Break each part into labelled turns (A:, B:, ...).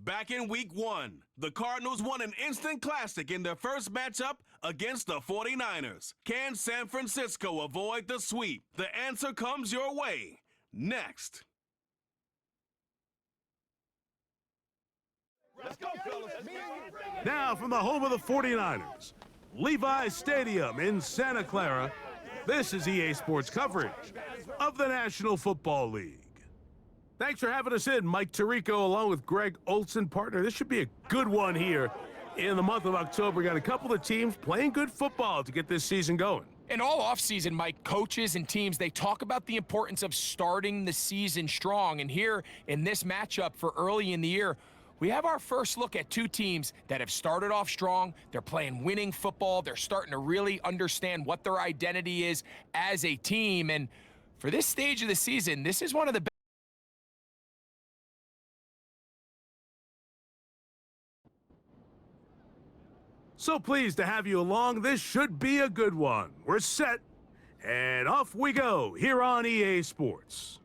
A: Back in week 1, the Cardinals won an instant classic in their first matchup against the 49ers. Can San Francisco avoid the sweep? The answer comes your way next.
B: Let's go, fellas.
C: Now from the home of the 49ers, Levi's Stadium in Santa Clara, this is EA Sports coverage of the National Football League. Thanks for having us in, Mike Tirico, along with Greg Olson, partner. This should be a good one here in the month of October. We got a couple of teams playing good football to get this season going.
D: And all offseason, Mike, coaches and teams, they talk about the importance of starting the season strong. And here in this matchup for early in the year, we have our first look at two teams that have started off strong. They're playing winning football. They're starting to really understand what their identity is as a team. And for this stage of the season, this is one of the best.
C: So pleased to have you along. This should be a good one. We're set, and off we go here on EA Sports.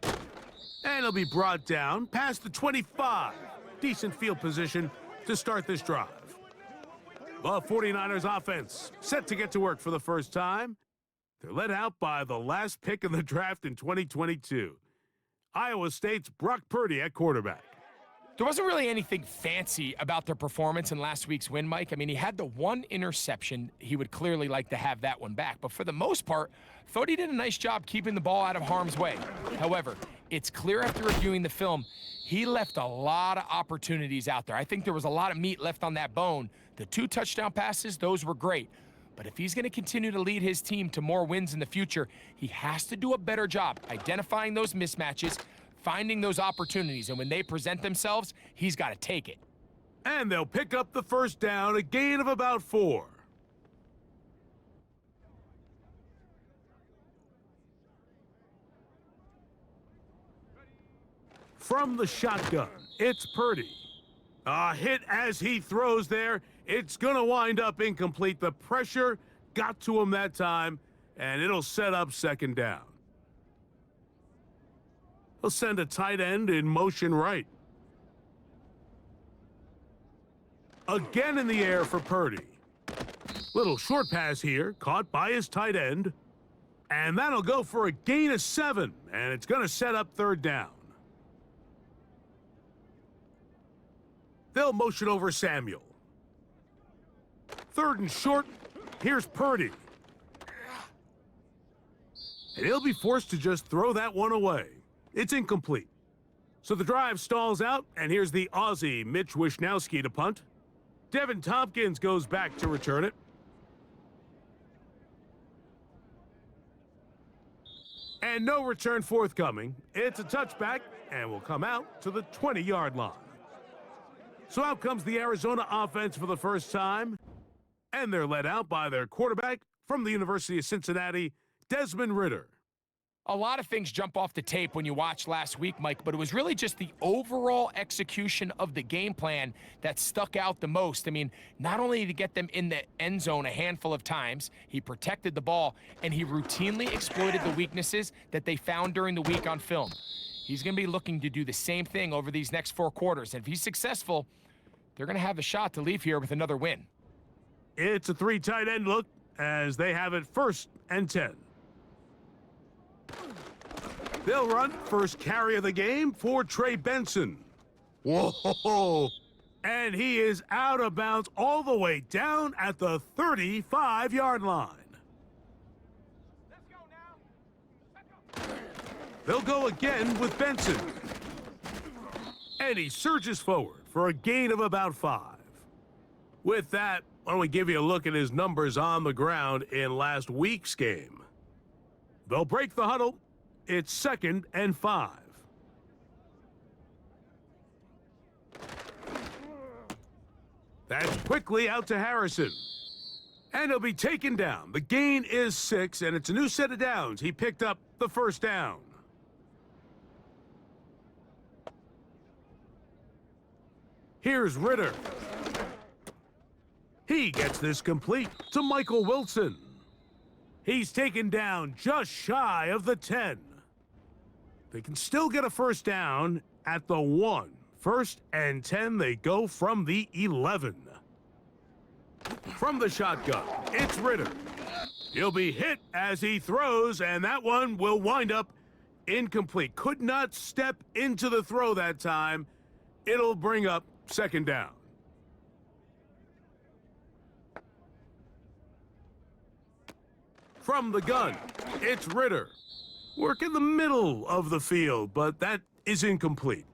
C: And it'll be brought down past the 25. Decent field position to start this drive. The 49ers offense set to get to work for the first time. They're led out by the last pick in the draft in 2022. Iowa State's Brock Purdy at quarterback.
D: There wasn't really anything fancy about their performance in last week's win, Mike. I mean, he had the one interception. He would clearly like to have that one back. But for the most part, thought he did a nice job keeping the ball out of harm's way. However, it's clear after reviewing the film, he left a lot of opportunities out there. I think there was a lot of meat left on that bone. The 2 touchdown passes, those were great. But if he's going to continue to lead his team to more wins in the future, he has to do a better job identifying those mismatches, finding those opportunities, and when they present themselves, he's got to take it.
C: And they'll pick up the first down, a gain of about 4. From the shotgun, it's Purdy. A hit as he throws there. It's going to wind up incomplete. The pressure got to him that time, and it'll set up second down. He'll send a tight end in motion right. Again in the air for Purdy. Little short pass here, caught by his tight end. And that'll go for a gain of 7, and it's going to set up third down. They'll motion over Samuel. Third and short, here's Purdy. And he'll be forced to just throw that one away. It's incomplete. So the drive stalls out, and here's the Aussie Mitch Wishnowsky to punt. Devin Tompkins goes back to return it. And no return forthcoming. It's a touchback, and will come out to the 20-yard line. So out comes the Arizona offense for the first time, and they're led out by their quarterback from the University of Cincinnati, Desmond Ridder.
D: A lot of things jump off the tape when you watch last week, Mike, but it was really just the overall execution of the game plan that stuck out the most. I mean, not only did he get them in the end zone a handful of times, he protected the ball, and he routinely exploited the weaknesses that they found during the week on film. He's going to be looking to do the same thing over these next 4 quarters, and if he's successful, they're going to have a shot to leave here with another win.
C: It's a 3 tight end look as they have it 1st and 10. They'll run first carry of the game for Trey Benson. Whoa! And he is out of bounds all the way down at the 35-yard line.
D: Let's go now.
C: They'll go again with Benson. And he surges forward for a gain of about 5. With that, why don't we give you a look at his numbers on the ground in last week's game. They'll break the huddle. It's 2nd and 5. That's quickly out to Harrison. And he'll be taken down. The gain is 6, and it's a new set of downs. He picked up the first down. Here's Ridder. He gets this complete to Michael Wilson. He's taken down just shy of the 10. They can still get a first down at the 1. First and 10, they go from the 11. From the shotgun, it's Ritter. He'll be hit as he throws, and that one will wind up incomplete. Could not step into the throw that time. It'll bring up second down. From the gun, it's Ritter. Work in the middle of the field, but that is incomplete.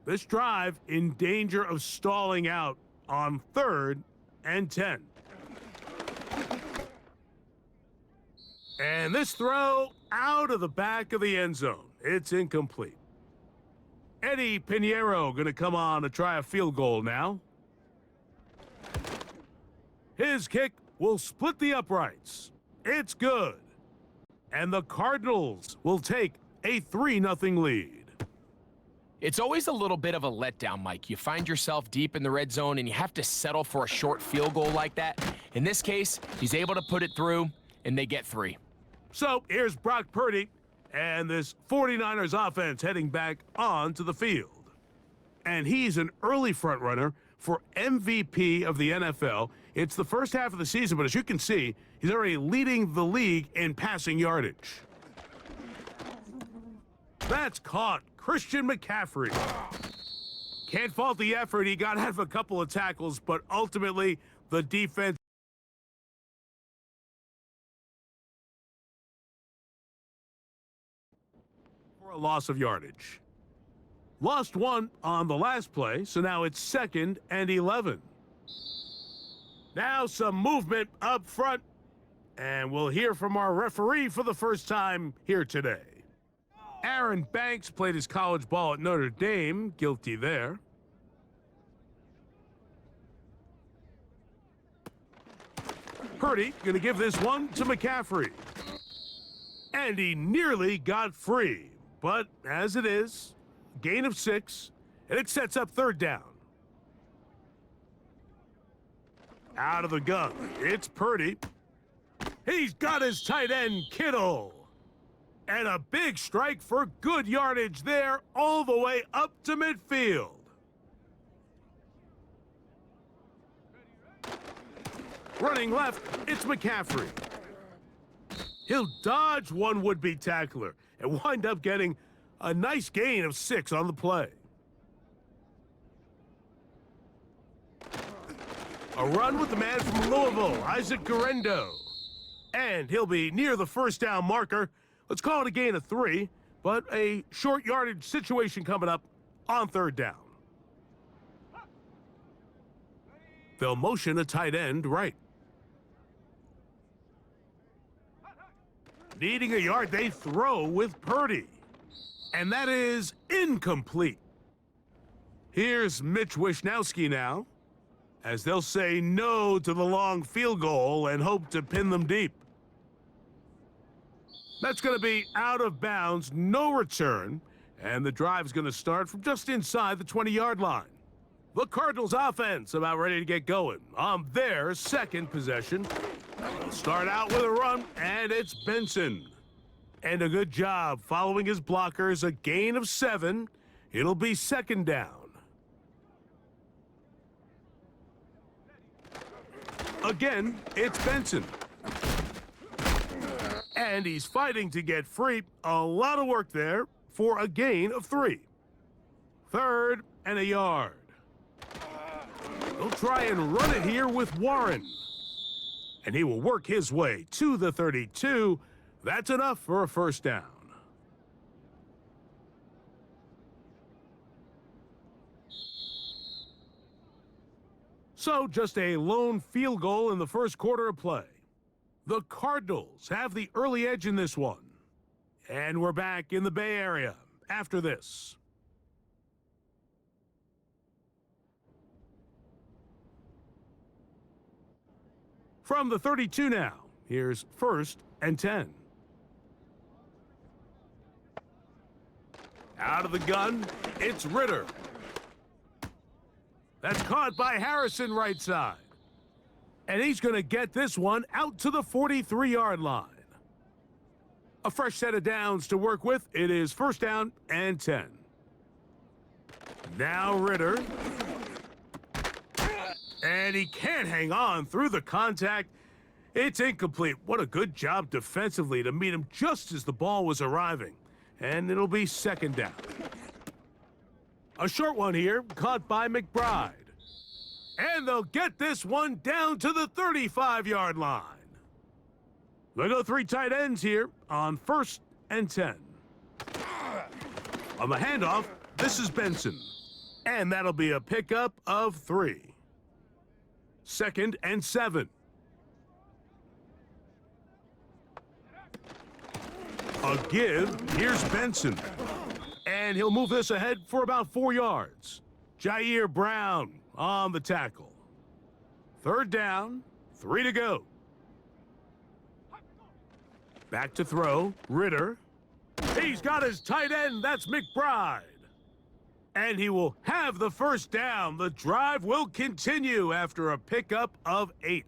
C: This drive in danger of stalling out on 3rd and 10. And this throw out of the back of the end zone. It's incomplete. Eddie Pinheiro going to come on to try a field goal now. His kick will split the uprights. It's good. And the Cardinals will take a 3-0 lead.
D: It's always a little bit of a letdown, Mike. You find yourself deep in the red zone and you have to settle for a short field goal like that. In this case, he's able to put it through, and they get 3.
C: So here's Brock Purdy and this 49ers offense heading back onto the field. And he's an early front runner for MVP of the NFL. It's the first half of the season, but as you can see, he's already leading the league in passing yardage. That's caught. Christian McCaffrey. Can't fault the effort. He got out of a couple of tackles, but ultimately the defense for a loss of yardage. Lost 1 on the last play, so now it's 2nd and 11. Now some movement up front, and we'll hear from our referee for the first time here today. Aaron Banks played his college ball at Notre Dame. Guilty there. Purdy going to give this one to McCaffrey. And he nearly got free. But as it is, gain of 6, and it sets up 3rd down. Out of the gun, it's Purdy. He's got his tight end, Kittle. And a big strike for good yardage there, all the way up to midfield. Running left, it's McCaffrey. He'll dodge one would-be tackler and wind up getting a nice gain of 6 on the play. A run with the man from Louisville, Isaac Guerendo. And he'll be near the first down marker. Let's call it a gain of 3, but a short yardage situation coming up on 3rd down. They'll motion a tight end right. Needing a yard, they throw with Purdy. And that is incomplete. Here's Mitch Wishnowsky now, as they'll say no to the long field goal and hope to pin them deep. That's going to be out of bounds, no return, and the drive's going to start from just inside the 20-yard line. The Cardinals offense about ready to get going on their 2nd possession. They'll start out with a run, and it's Benson. And a good job following his blockers, a gain of 7. It'll be 2nd down. Again, it's Benson. And he's fighting to get free. A lot of work there for a gain of 3. 3rd and a yard. He'll try and run it here with Warren. And he will work his way to the 32. That's enough for a first down. So just a lone field goal in the first quarter of play. The Cardinals have the early edge in this one. And we're back in the Bay Area after this. From the 32 now, here's 1st and 10. Out of the gun, it's Ritter. That's caught by Harrison right side. And he's going to get this one out to the 43-yard line. A fresh set of downs to work with. It is 1st down and 10. Now Ritter. And he can't hang on through the contact. It's incomplete. What a good job defensively to meet him just as the ball was arriving. And it'll be second down. A short one here, caught by McBride. And they'll get this one down to the 35-yard line. They'll go three tight ends here on 1st and 10. On the handoff, this is Benson. And that'll be a pickup of 3. 2nd and 7. A give, here's Benson. And he'll move this ahead for about 4 yards. Jair Brown on the tackle. 3rd down, 3 to go. Back to throw, Ritter. He's got his tight end, that's McBride. And he will have the 1st down. The drive will continue after a pickup of 8.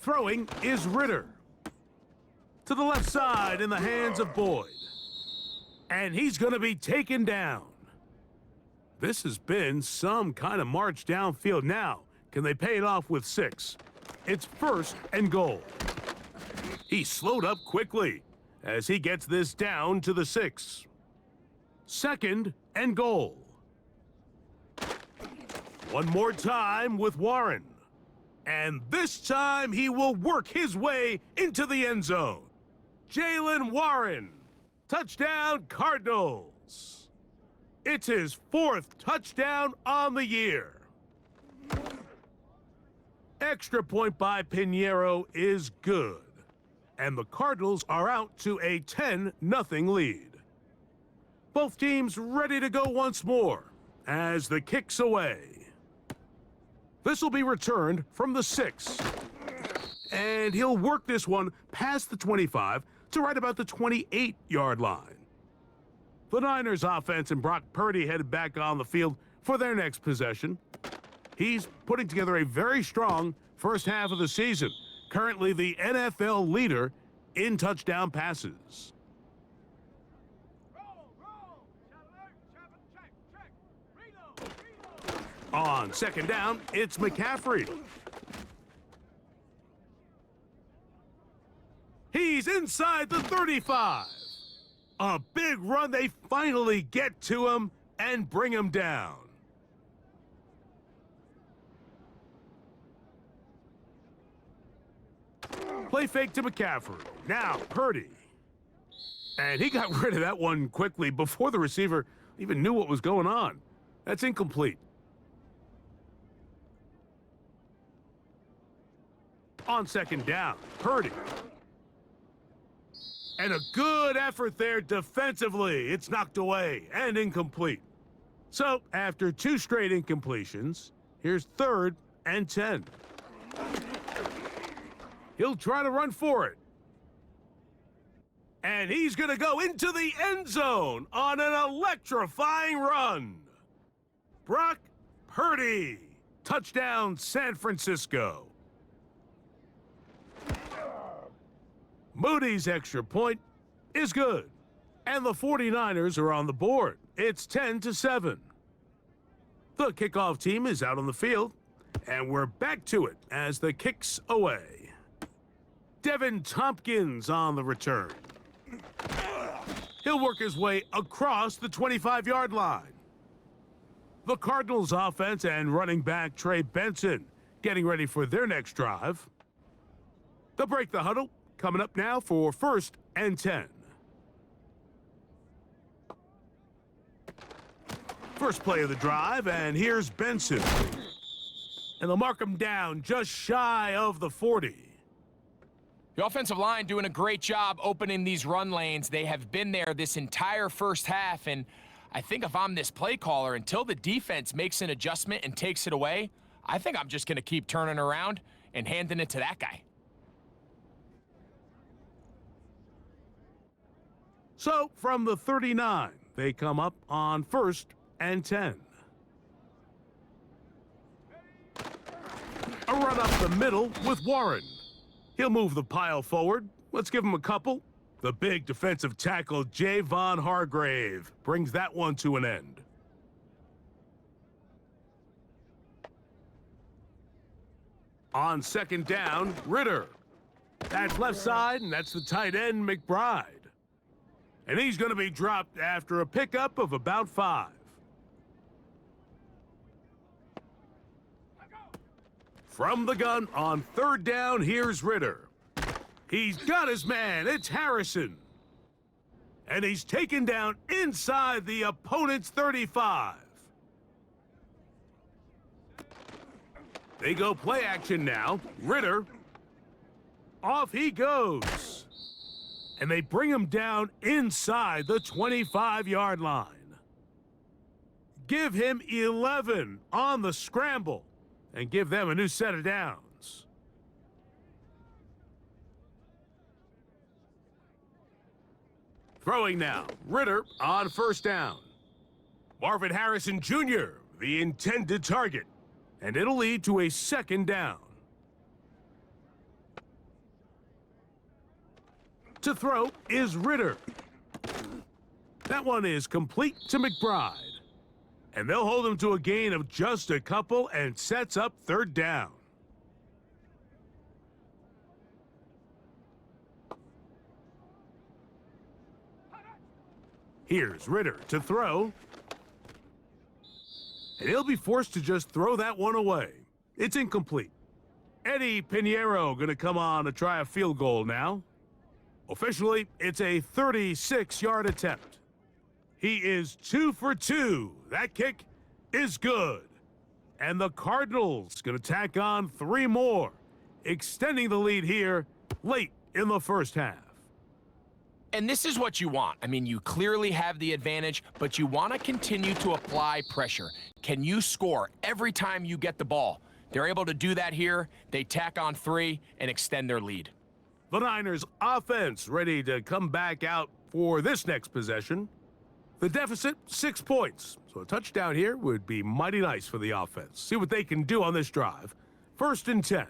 C: Throwing is Ritter. To the left side in the hands of Boyd. And he's going to be taken down. This has been some kind of march downfield. Now, can they pay it off with 6? It's 1st and goal. He slowed up quickly as he gets this down to the 6. 2nd and goal. One more time with Warren. And this time he will work his way into the end zone. Jaylen Warren. Touchdown, Cardinals. It's his 4th touchdown on the year. Extra point by Pinheiro is good. And the Cardinals are out to a 10-0 lead. Both teams ready to go once more as the kick's away. This will be returned from the 6. And he'll work this one past the 25 to right about the 28-yard line. The Niners offense and Brock Purdy headed back on the field for their next possession. He's putting together a very strong first half of the season. Currently the NFL leader in touchdown passes. On 2nd down, it's McCaffrey. He's inside the 35. A big run. They finally get to him and bring him down. Play fake to McCaffrey. Now Purdy. And he got rid of that one quickly before the receiver even knew what was going on. That's incomplete. On 2nd down, Purdy. And a good effort there defensively. It's knocked away and incomplete. So after 2 straight incompletions, here's 3rd and 10. He'll try to run for it. And he's going to go into the end zone on an electrifying run. Brock Purdy. Touchdown, San Francisco. Moody's extra point is good. And the 49ers are on the board. It's 10-7. The kickoff team is out on the field. And we're back to it as the kick's away. Devin Tompkins on the return. He'll work his way across the 25-yard line. The Cardinals offense and running back Trey Benson getting ready for their next drive. They'll break the huddle. Coming up now for 1st and 10. First play of the drive, and here's Benson. And they'll mark him down just shy of the 40.
D: The offensive line doing a great job opening these run lanes. They have been there this entire first half, and I think if I'm this play caller, until the defense makes an adjustment and takes it away, I think I'm just going to keep turning around and handing it to that guy.
C: So from the 39, they come up on 1st and 10. A run up the middle with Warren. He'll move the pile forward. Let's give him a couple. The big defensive tackle, Javon Hargrave, brings that one to an end. On second down, Ritter. That's left side, and that's the tight end, McBride. And he's going to be dropped after a pickup of about 5. From the gun on third down, here's Ritter. He's got his man. It's Harrison. And he's taken down inside the opponent's 35. They go play action now. Ritter. Off he goes. And they bring him down inside the 25-yard line. Give him 11 on the scramble and give them a new set of downs. Throwing now. Ritter on first down. Marvin Harrison Jr., the intended target. And it'll lead to a second down. To throw is Ritter. That one is complete to McBride. And they'll hold him to a gain of just a couple and sets up third down. Here's Ritter to throw. And he'll be forced to just throw that one away. It's incomplete. Eddie Pinheiro going to come on to try a field goal now. Officially, it's a 36-yard attempt. He is 2 for 2. That kick is good. And the Cardinals going to tack on 3 more, extending the lead here late in the first half.
D: And this is what you want. I mean, you clearly have the advantage, but you want to continue to apply pressure. Can you score every time you get the ball? They're able to do that here. They tack on 3 and extend their lead.
C: The Niners offense ready to come back out for this next possession. The deficit, 6 points. So a touchdown here would be mighty nice for the offense. See what they can do on this drive. 1st and 10.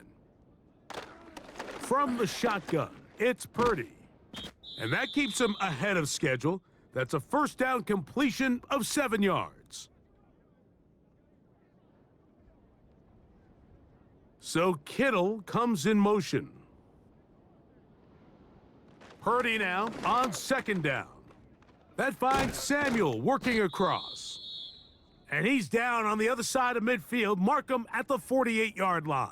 C: From the shotgun, it's Purdy. And that keeps him ahead of schedule. That's a first down completion of 7 yards. So Kittle comes in motion. Purdy now on second down. That finds Samuel working across. And he's down on the other side of midfield. Mark him at the 48-yard line.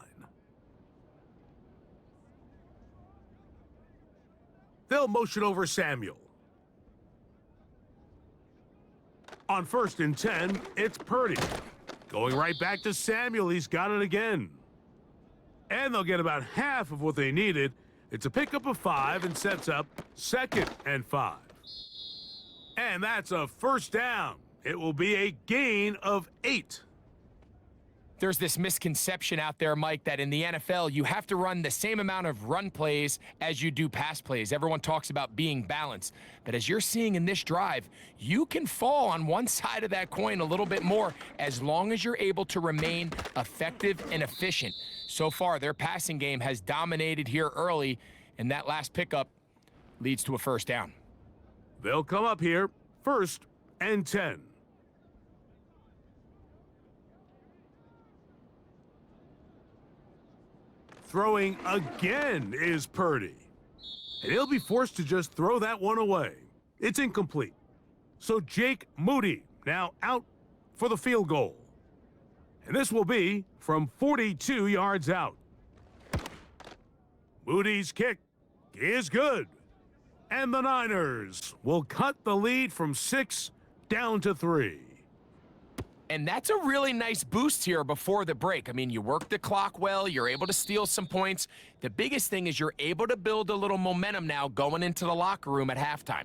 C: They'll motion over Samuel. On 1st and 10, it's Purdy. Going right back to Samuel. He's got it again. And they'll get about half of what they needed. It's a pickup of 5 and sets up 2nd and 5. And that's a first down. It will be a gain of 8.
D: There's this misconception out there, Mike, that in the NFL, you have to run the same amount of run plays as you do pass plays. Everyone talks about being balanced. But as you're seeing in this drive, you can fall on one side of that coin a little bit more as long as you're able to remain effective and efficient. So far, their passing game has dominated here early, and that last pickup leads to a first down.
C: They'll come up here, 1st and 10. Throwing again is Purdy. And he'll be forced to just throw that one away. It's incomplete. So Jake Moody now out for the field goal. And this will be from 42 yards out. Moody's kick is good. And the Niners will cut the lead from 6 down to 3.
D: And that's a really nice boost here before the break. I mean, you work the clock well, you're able to steal some points. The biggest thing is you're able to build a little momentum now going into the locker room at halftime.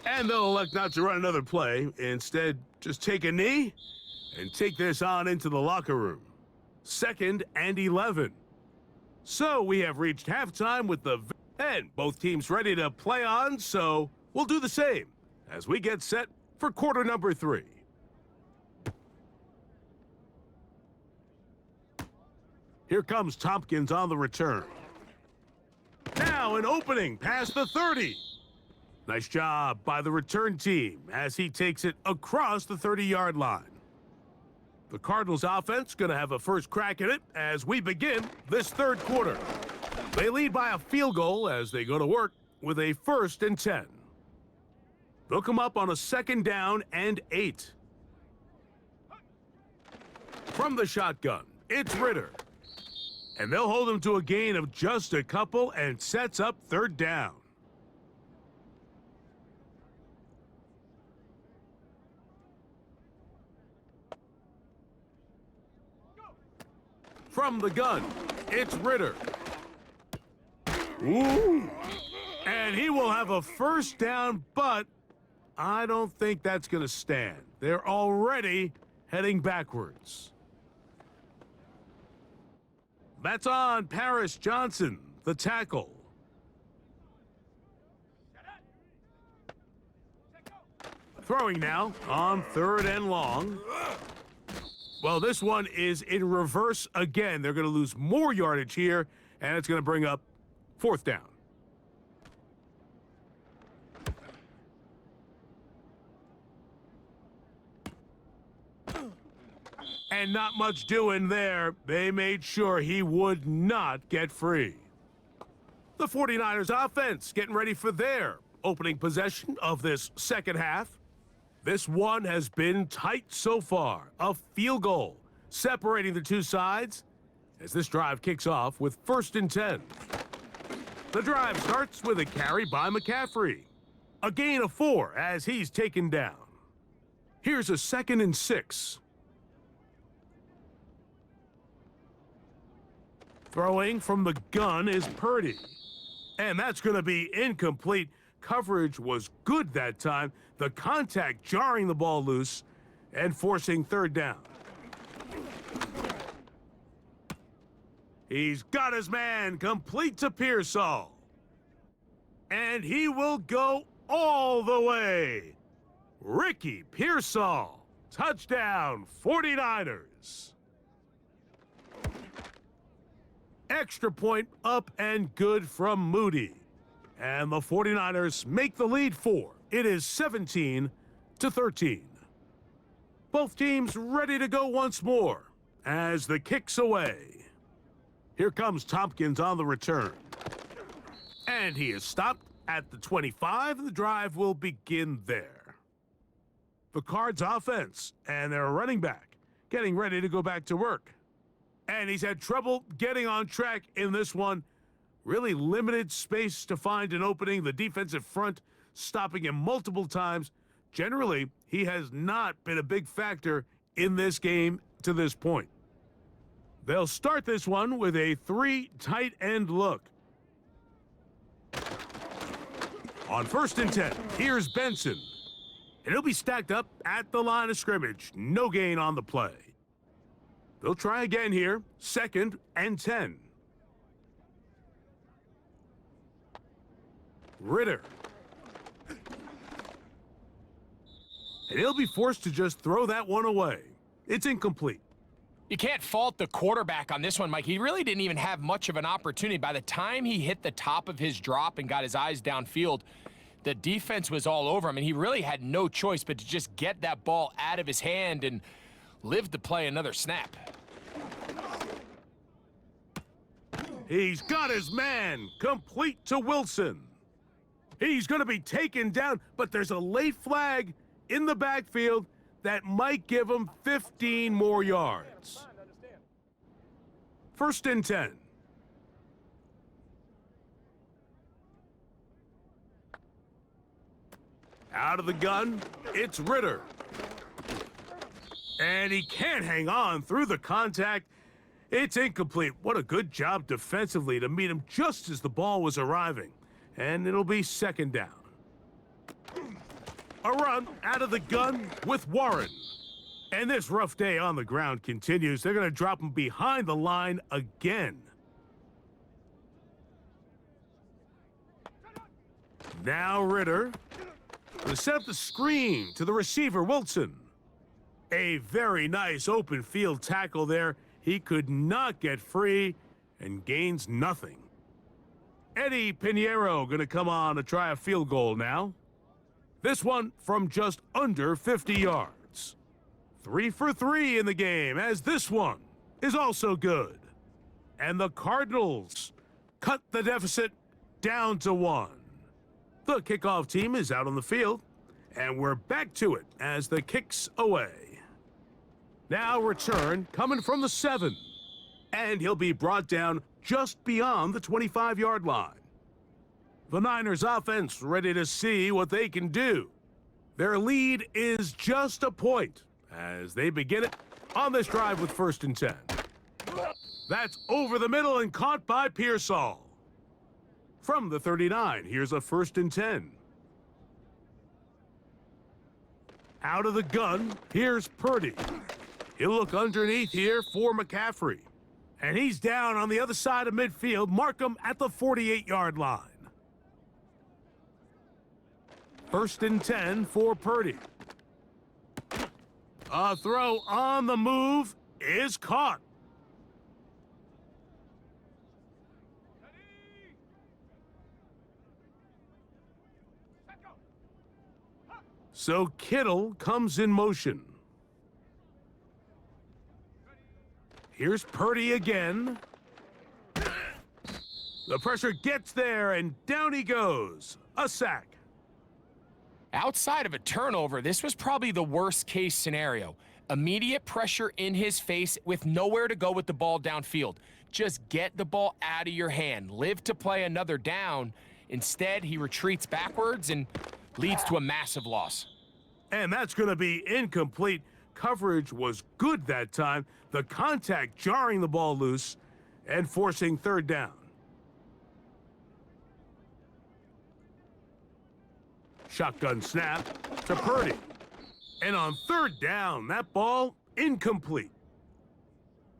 C: And they'll elect not to run another play. Instead, just take a knee and take this on into the locker room. 2nd and 11. So we have reached halftime with the and both teams ready to play on, so we'll do the same as we get set for quarter number 3. Here comes Tompkins on the return. now an opening past the 30. Nice job by the return team as he takes it across the 30-yard line. The Cardinals offense going to have a first crack at it as we begin this third quarter. They lead by a field goal as they go to work with a 1st and 10. They'll come up on a 2nd down and 8. From the shotgun, it's Ritter. And they'll hold him to a gain of just a couple and sets up 3rd down. From the gun, it's Ritter. Ooh. And he will have a 1st down, but I don't think that's going to stand. They're already heading backwards. That's on Paris Johnson, the tackle. Throwing now on 3rd and long. Well, this one is in reverse again. They're going to lose more yardage here, and it's going to bring up 4th down. And not much doing there. They made sure he would not get free. The 49ers offense getting ready for their opening possession of this second half. This one has been tight so far. A field goal separating the two sides as this drive kicks off with 1st and 10. The drive starts with a carry by McCaffrey. A gain of 4 as he's taken down. Here's a 2nd and 6. Throwing from the gun is Purdy. And that's going to be incomplete. Coverage was good that time. The contact jarring the ball loose and forcing 3rd down. He's got his man complete to Pearsall. And he will go all the way. Ricky Pearsall. Touchdown, 49ers. Extra point up and good from Moody. And the 49ers make the lead 4. It is 17-13. Both teams ready to go once more as the kick's away. Here comes Tompkins on the return. And he is stopped at the 25. The drive will begin there. The Cards offense and their running back getting ready to go back to work. And he's had trouble getting on track in this one. Really limited space to find an opening. The defensive front stopping him multiple times. Generally, he has not been a big factor in this game to this point. They'll start this one with a 3 tight end look. On 1st and 10, here's Benson. And he'll be stacked up at the line of scrimmage. No gain on the play. They'll try again here, 2nd and 10. Ritter. And he'll be forced to just throw that one away. It's incomplete.
D: You can't fault the quarterback on this one, Mike. He really didn't even have much of an opportunity. By the time he hit the top of his drop and got his eyes downfield, the defense was all over him, and he really had no choice but to just get that ball out of his hand and live to play another snap.
C: He's got his man complete to Wilson. He's going to be taken down, but there's a late flag in the backfield that might give him 15 more yards. 1st and 10. Out of the gun, it's Ritter. And he can't hang on through the contact. It's incomplete. What a good job defensively to meet him just as the ball was arriving. And it'll be 2nd down. A run out of the gun with Warren. And this rough day on the ground continues. They're going to drop him behind the line again. Now Ritter. To set up the screen to the receiver, Wilson. A very nice open field tackle there. He could not get free and gains nothing. Eddie Pinheiro going to come on to try a field goal now. This one from just under 50 yards. 3 for 3 in the game, as this one is also good. And the Cardinals cut the deficit down to 1. The kickoff team is out on the field, and we're back to it as the kick's away. Now return coming from the 7, and he'll be brought down just beyond the 25-yard line. The Niners offense ready to see what they can do. Their lead is just a point as they begin it on this drive with 1st and 10. That's over the middle and caught by Pearsall. From the 39, here's a 1st and 10. Out of the gun, here's Purdy. He'll look underneath here for McCaffrey. And he's down on the other side of midfield. Mark him at the 48-yard line. 1st and 10 for Purdy. A throw on the move is caught. So Kittle comes in motion. Here's Purdy again. The pressure gets there, and down he goes. A sack.
D: Outside of a turnover, this was probably the worst case scenario. Immediate pressure in his face with nowhere to go with the ball downfield. Just get the ball out of your hand. Live to play another down. Instead, he retreats backwards and leads to a massive loss.
C: And that's going to be incomplete. Coverage was good that time. The contact jarring the ball loose and forcing 3rd down. Shotgun snap to Purdy. And on 3rd down, that ball incomplete.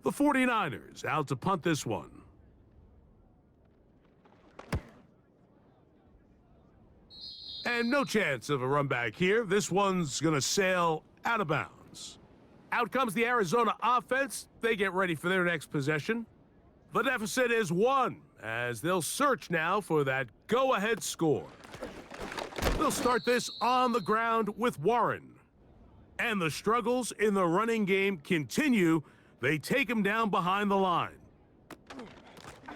C: The 49ers out to punt this one. And no chance of a run back here. This one's going to sail out of bounds. Out comes the Arizona offense. They get ready for their next possession. The deficit is 1, as they'll search now for that go-ahead score. They'll start this on the ground with Warren. And the struggles in the running game continue. They take him down behind the line.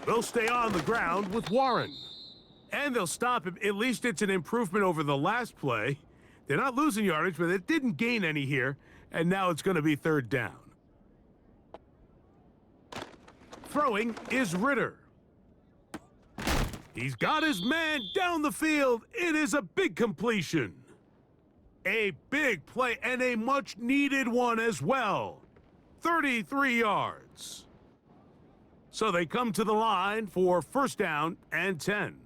C: They'll stay on the ground with Warren. And they'll stop him. At least it's an improvement over the last play. They're not losing yardage, but it didn't gain any here. And now it's going to be 3rd down. Throwing is Ritter. He's got his man down the field. It is a big completion. A big play and a much-needed one as well. 33 yards. So they come to the line for 1st down and 10.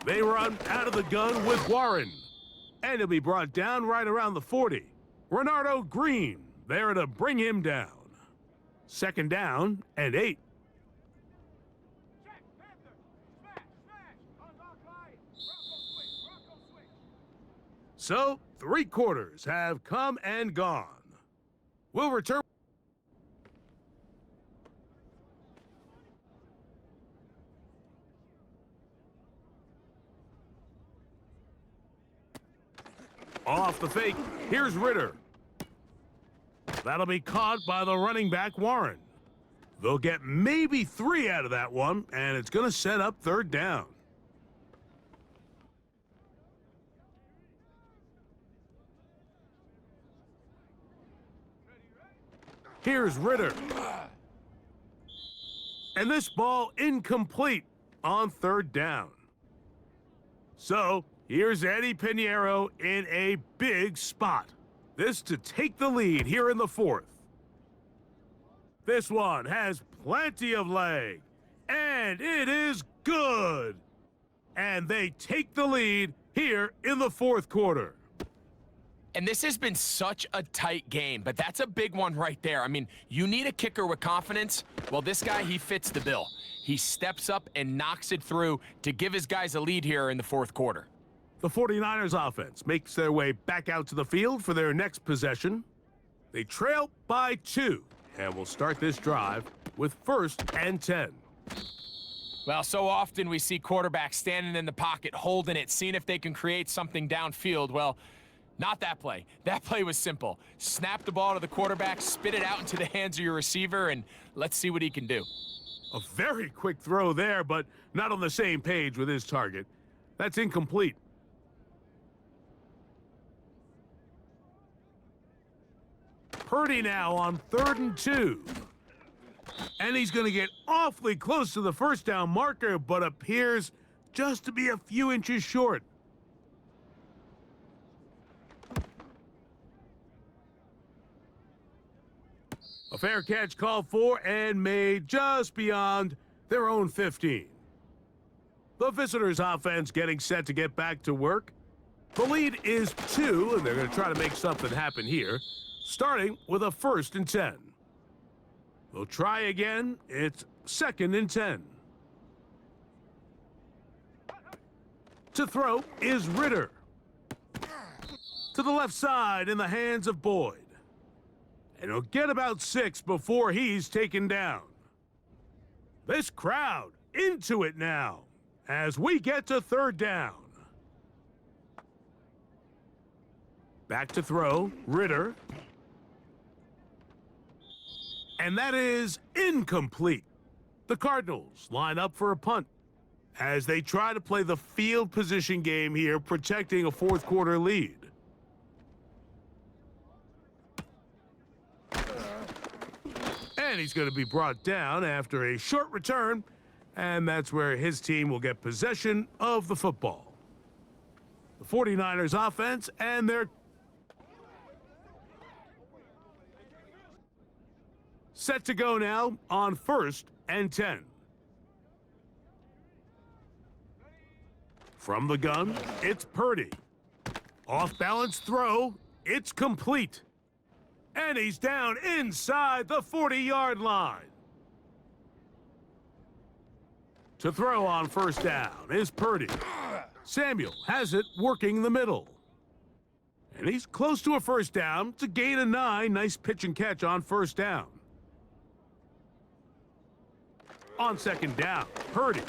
C: They run out of the gun with Warren. And he'll be brought down right around the 40. Renardo Green there to bring him down. 2nd down and 8. So 3 quarters have come and gone. We'll return. Off the fake, here's Ritter. That'll be caught by the running back, Warren. They'll get maybe 3 out of that one, and it's going to set up 3rd down. Here's Ritter. And this ball incomplete on 3rd down. So here's Eddie Pinheiro in a big spot. This to take the lead here in the 4th. This one has plenty of leg, and it is good. And they take the lead here in the 4th quarter.
D: And this has been such a tight game, but that's a big one right there. I mean, you need a kicker with confidence. Well, this guy, he fits the bill. He steps up and knocks it through to give his guys a lead here in the 4th quarter.
C: The 49ers offense makes their way back out to the field for their next possession. They trail by 2, and will start this drive with 1st and 10.
D: Well, so often we see quarterbacks standing in the pocket, holding it, seeing if they can create something downfield. Well, not that play. That play was simple. Snap the ball to the quarterback, spit it out into the hands of your receiver, and let's see what he can do.
C: A very quick throw there, but not on the same page with his target. That's incomplete. Purdy now on 3rd and 2. And he's going to get awfully close to the first down marker, but appears just to be a few inches short. A fair catch called for and made just beyond their own 15. The visitors' offense getting set to get back to work. The lead is 2, and they're going to try to make something happen here, starting with a 1st and 10. They'll try again. It's 2nd and 10. To throw is Ritter. To the left side in the hands of Boyd. And he'll get about 6 before he's taken down. This crowd into it now as we get to 3rd down. Back to throw, Ritter. And that is incomplete. The Cardinals line up for a punt as they try to play the field position game here, protecting a 4th quarter lead. And he's going to be brought down after a short return, and that's where his team will get possession of the football. The 49ers offense and their set to go now on 1st and 10. From the gun, it's Purdy. Off-balance throw, it's complete. And he's down inside the 40-yard line. To throw on 1st down is Purdy. Samuel has it working the middle. And he's close to a 1st down. It's a gain of 9. Nice pitch and catch on 1st down. On 2nd down, Purdy.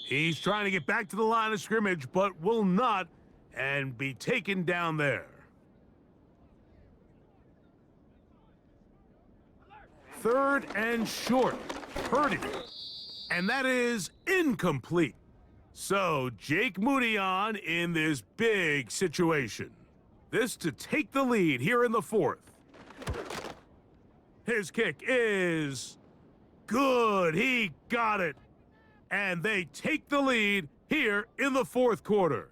C: He's trying to get back to the line of scrimmage, but will not, and be taken down there. 3rd and short, Purdy. And that is incomplete. So Jake Moody on in this big situation. This to take the lead here in the 4th. His kick is good. He got it. And they take the lead here in the 4th quarter.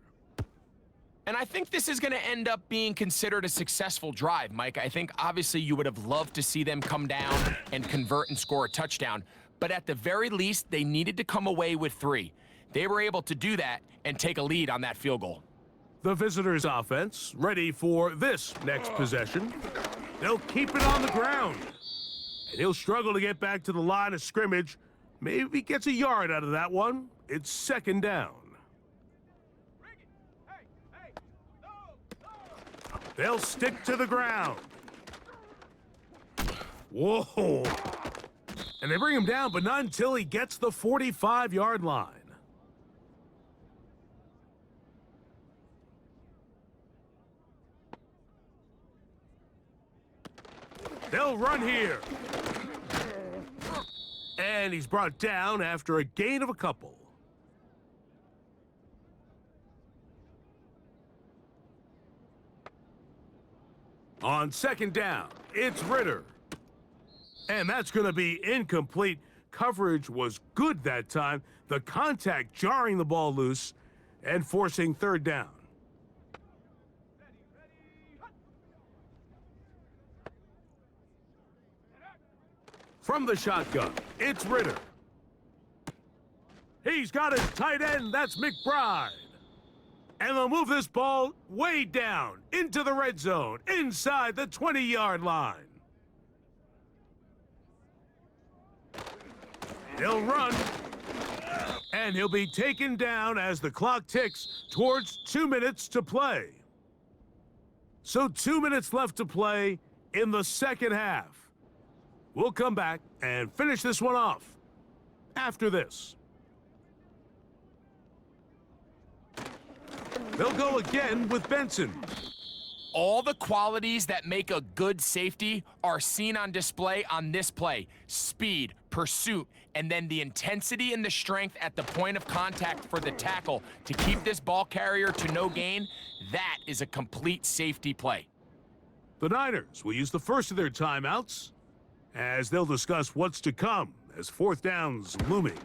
D: And I think this is going to end up being considered a successful drive, Mike. I think obviously you would have loved to see them come down and convert and score a touchdown. But at the very least, they needed to come away with 3. They were able to do that and take a lead on that field goal.
C: The visitors' offense ready for this next possession. They'll keep it on the ground. And he'll struggle to get back to the line of scrimmage. Maybe gets a yard out of that one. It's 2nd down. They'll stick to the ground. Whoa. And they bring him down, but not until he gets the 45-yard line. They'll run here. And he's brought down after a gain of a couple. On 2nd down, it's Ritter. And that's going to be incomplete. Coverage was good that time. The contact jarring the ball loose and forcing 3rd down. From the shotgun, it's Ritter. He's got his tight end, that's McBride. And they'll move this ball way down into the red zone, inside the 20-yard line. He'll run, and he'll be taken down as the clock ticks towards 2 minutes to play. So 2 minutes left to play in the 2nd half. We'll come back and finish this one off after this. They'll go again with Benson.
D: All the qualities that make a good safety are seen on display on this play. Speed, pursuit, and then the intensity and the strength at the point of contact for the tackle to keep this ball carrier to no gain. That is a complete safety play.
C: The Niners will use the first of their timeouts as they'll discuss what's to come as fourth down's looming.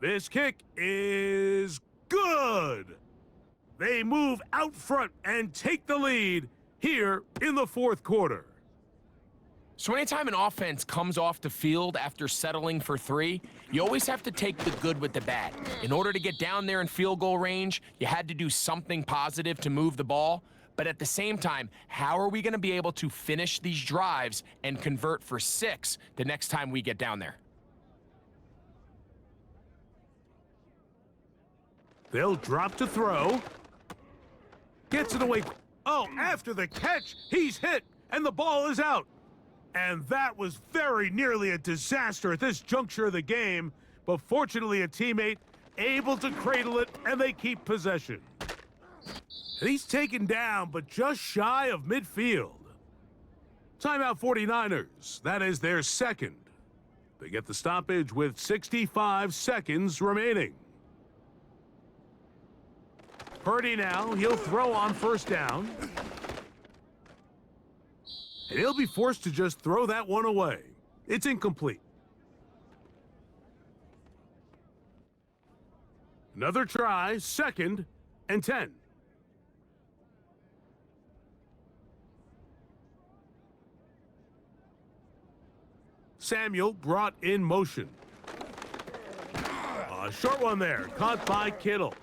C: This kick is good. They move out front and take the lead here in the fourth quarter.
D: So anytime an offense comes off the field after settling for 3, you always have to take the good with the bad. In order to get down there in field goal range, you had to do something positive to move the ball. But at the same time, how are we going to be able to finish these drives and convert for 6 the next time we get down there?
C: They'll drop to throw. Gets it away. Oh, after the catch, he's hit, and the ball is out. And that was very nearly a disaster at this juncture of the game, but fortunately a teammate able to cradle it, and they keep possession. And he's taken down, but just shy of midfield. Timeout 49ers. That is their second. They get the stoppage with 65 seconds remaining. Purdy now, he'll throw on first down. And he'll be forced to just throw that one away. It's incomplete. Another try, 2nd and 10. Samuel brought in motion. A short one there, caught by Kittle.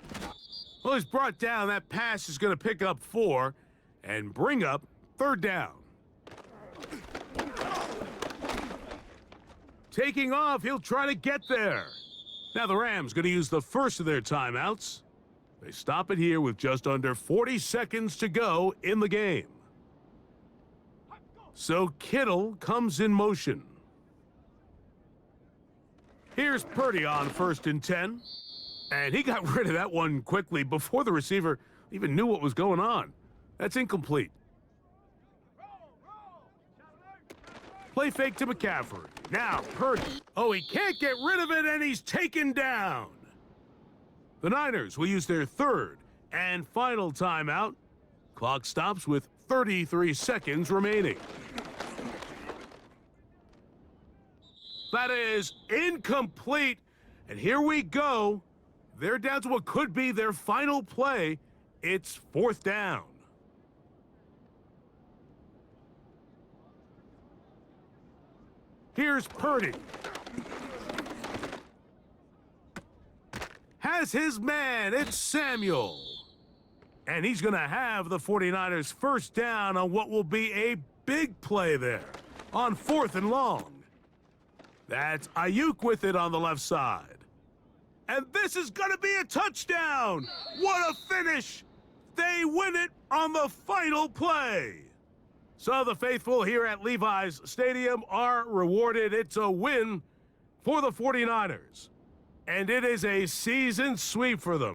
C: Well, he's brought down. That pass is going to pick up 4 and bring up 3rd down. Taking off, he'll try to get there. Now the Rams going to use the first of their timeouts. They stop it here with just under 40 seconds to go in the game. So Kittle comes in motion. Here's Purdy on 1st and 10. And he got rid of that one quickly before the receiver even knew what was going on. That's incomplete. Play fake to McCaffrey. Now, Purdy. Oh, he can't get rid of it, and he's taken down. The Niners will use their 3rd and final timeout. Clock stops with 33 seconds remaining. That is incomplete. And here we go. They're down to what could be their final play. It's 4th down. Here's Purdy. Has his man. It's Samuel. And he's going to have the 49ers first down on what will be a big play there on 4th and long. That's Ayuk with it on the left side. And this is going to be a touchdown. What a finish. They win it on the final play. So the faithful here at Levi's Stadium are rewarded. It's a win for the 49ers. And it is a season sweep for them.